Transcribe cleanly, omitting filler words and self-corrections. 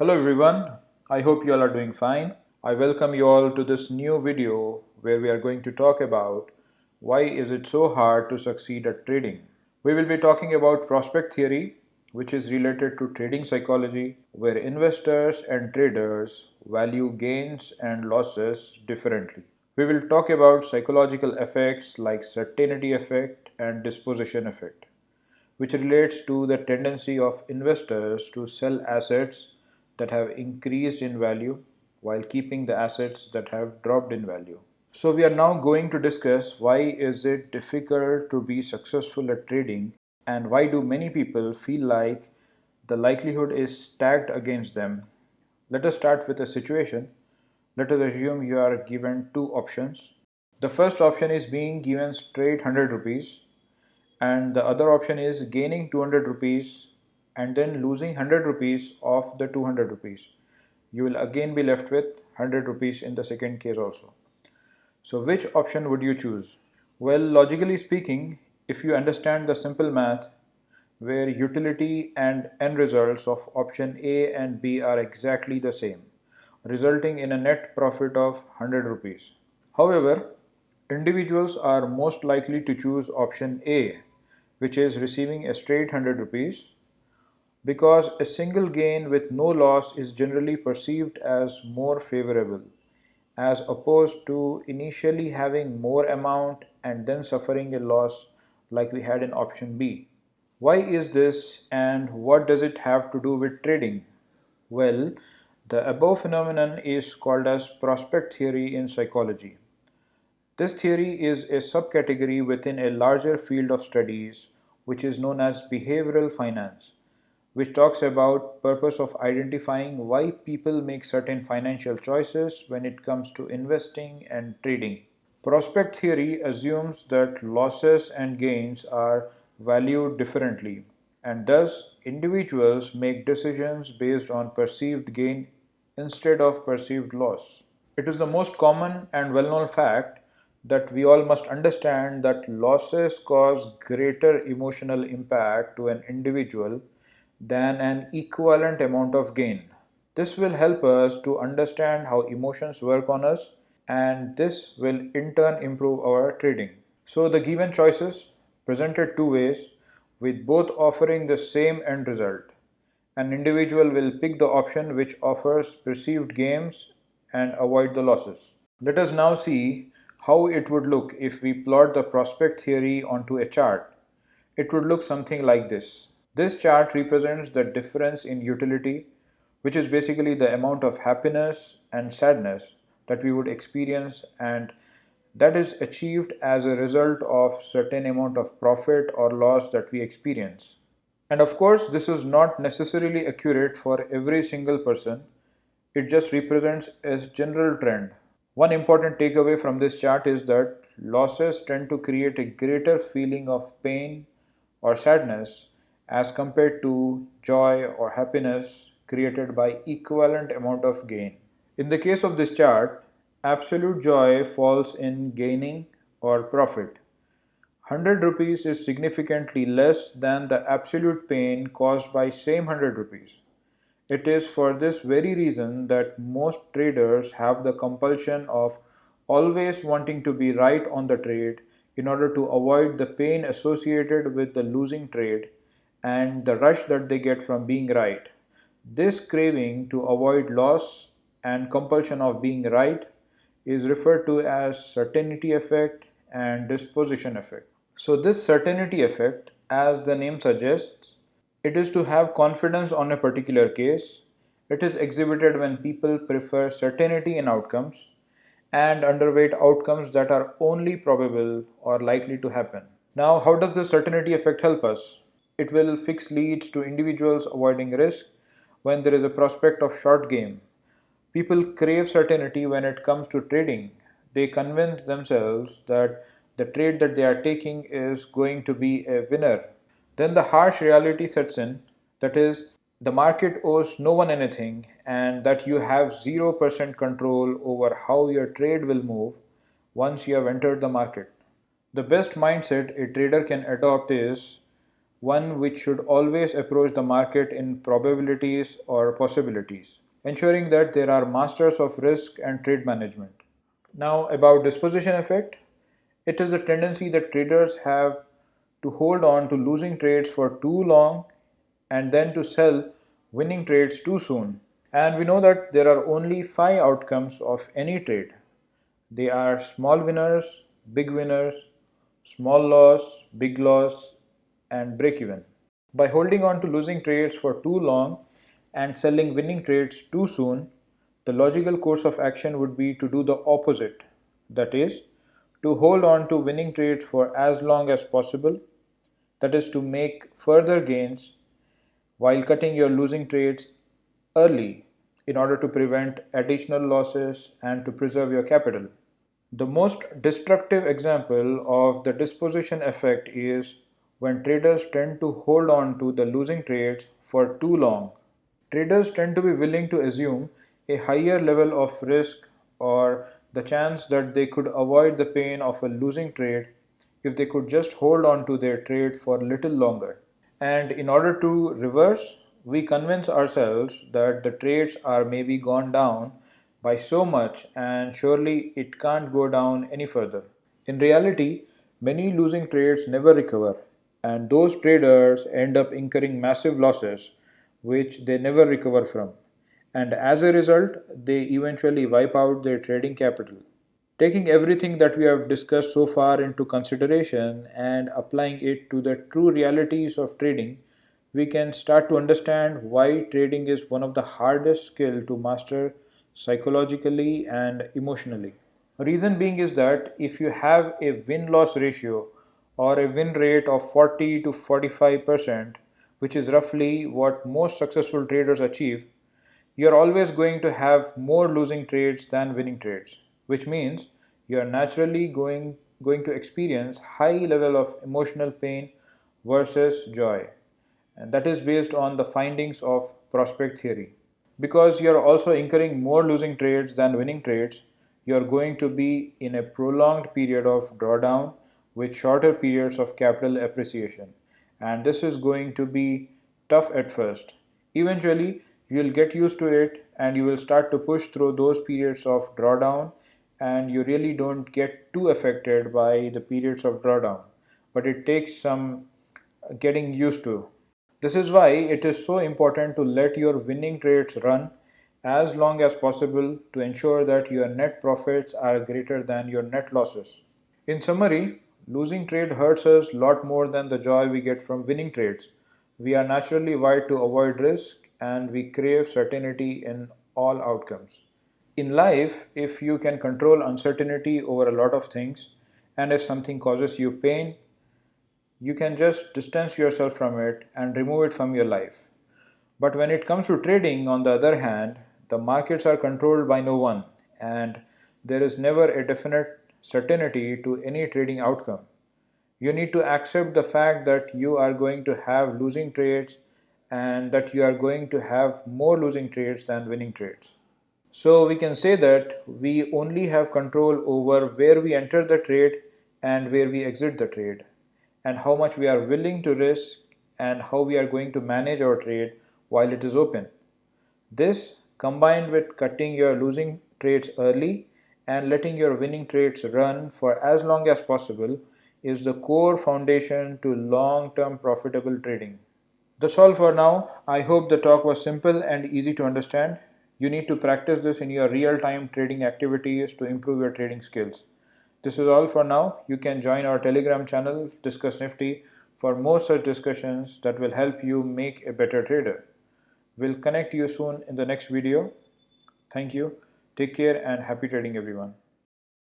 Hello everyone, I hope you all are doing fine. I welcome you all to this new video where we are going to talk about why is it so hard to succeed at trading. We will be talking about prospect theory, which is related to trading psychology, where investors and traders value gains and losses differently. We will talk about psychological effects like certainty effect and disposition effect, which relates to the tendency of investors to sell assets that have increased in value while keeping the assets that have dropped in value. So we are now going to discuss why is it difficult to be successful at trading and why do many people feel like the likelihood is stacked against them. Let us start with a situation. Let us assume you are given two options. The first option is being given straight 100 rupees and the other option is gaining 200 rupees and then losing 100 rupees of the 200 rupees. You will again be left with 100 rupees in the second case also. So which option would you choose? Well, logically speaking, if you understand the simple math where utility and end results of option A and B are exactly the same, resulting in a net profit of 100 rupees. However, individuals are most likely to choose option A, which is receiving a straight 100 rupees, because a single gain with no loss is generally perceived as more favorable, as opposed to initially having more amount and then suffering a loss like we had in option B. Why is this and what does it have to do with trading? Well, the above phenomenon is called as prospect theory in psychology. This theory is a subcategory within a larger field of studies which is known as behavioral finance, which talks about purpose of identifying why people make certain financial choices when it comes to investing and trading. Prospect theory assumes that losses and gains are valued differently, and thus individuals make decisions based on perceived gain instead of perceived loss. It is the most common and well known fact that we all must understand that losses cause greater emotional impact to an individual than an equivalent amount of gain. This will help us to understand how emotions work on us, and this will in turn improve our trading. So, the given choices presented two ways with both offering the same end result. An individual will pick the option which offers perceived gains and avoid the losses. Let us now see how it would look if we plot the prospect theory onto a chart. It would look something like this. This chart represents the difference in utility, which is basically the amount of happiness and sadness that we would experience, and that is achieved as a result of certain amount of profit or loss that we experience. And of course, this is not necessarily accurate for every single person. It just represents a general trend. One important takeaway from this chart is that losses tend to create a greater feeling of pain or sadness as compared to joy or happiness created by equivalent amount of gain. In the case of this chart, absolute joy falls in gaining or profit. 100 rupees is significantly less than the absolute pain caused by same 100 rupees. It is for this very reason that most traders have the compulsion of always wanting to be right on the trade in order to avoid the pain associated with the losing trade and the rush that they get from being right. This craving to avoid loss and compulsion of being right is referred to as certainty effect and disposition effect. So, this certainty effect, as the name suggests, it is to have confidence on a particular case. It is exhibited when people prefer certainty in outcomes and underweight outcomes that are only probable or likely to happen. Now, how does the certainty effect help us? It will fix leads to individuals avoiding risk when there is a prospect of short game. People crave certainty when it comes to trading. They convince themselves that the trade that they are taking is going to be a winner. Then the harsh reality sets in, that is, the market owes no one anything and that you have 0% control over how your trade will move once you have entered the market. The best mindset a trader can adopt is one which should always approach the market in probabilities or possibilities, ensuring that there are masters of risk and trade management. Now, about disposition effect, it is a tendency that traders have to hold on to losing trades for too long and then to sell winning trades too soon. And we know that there are only five outcomes of any trade. They are small winners, small loss, big loss, and break even. By holding on to losing trades for too long and selling winning trades too soon, the logical course of action would be to do the opposite. That is, to hold on to winning trades for as long as possible, that is, to make further gains while cutting your losing trades early in order to prevent additional losses and to preserve your capital. The most destructive example of the disposition effect is when traders tend to hold on to the losing trades for too long. Traders tend to be willing to assume a higher level of risk or the chance that they could avoid the pain of a losing trade if they could just hold on to their trade for a little longer. And in order to reverse, we convince ourselves that the trades are maybe gone down by so much and surely it can't go down any further. In reality, many losing trades never recover, and those traders end up incurring massive losses which they never recover from. And as a result, they eventually wipe out their trading capital. Taking everything that we have discussed so far into consideration and applying it to the true realities of trading, we can start to understand why trading is one of the hardest skills to master psychologically and emotionally. Reason being is that if you have a win loss ratio or a win rate of 40 to 45%, which is roughly what most successful traders achieve, you're always going to have more losing trades than winning trades, which means you're naturally going to experience high level of emotional pain versus joy. And that is based on the findings of prospect theory. Because you're also incurring more losing trades than winning trades, you're going to be in a prolonged period of drawdown with shorter periods of capital appreciation. And this is going to be tough at first. Eventually, you'll get used to it and you will start to push through those periods of drawdown, and you really don't get too affected by the periods of drawdown. But it takes some getting used to. This is why it is so important to let your winning trades run as long as possible to ensure that your net profits are greater than your net losses. In summary, losing trade hurts us a lot more than the joy we get from winning trades. We are naturally wired to avoid risk and we crave certainty in all outcomes. In life, if you can control uncertainty over a lot of things, and if something causes you pain, you can just distance yourself from it and remove it from your life. But when it comes to trading, on the other hand, the markets are controlled by no one, and there is never a definite certainty to any trading outcome. You need to accept the fact that you are going to have losing trades and that you are going to have more losing trades than winning trades. So we can say that we only have control over where we enter the trade and where we exit the trade, and how much we are willing to risk and how we are going to manage our trade while it is open. This, combined with cutting your losing trades early and letting your winning trades run for as long as possible, is the core foundation to long term profitable trading. That's all for now. I hope the talk was simple and easy to understand. You need to practice this in your real time trading activities to improve your trading skills. This is all for now. You can join our Telegram channel, Discuss Nifty, for more such discussions that will help you make a better trader. We'll connect you soon in the next video. Thank you. Take care and happy trading, everyone.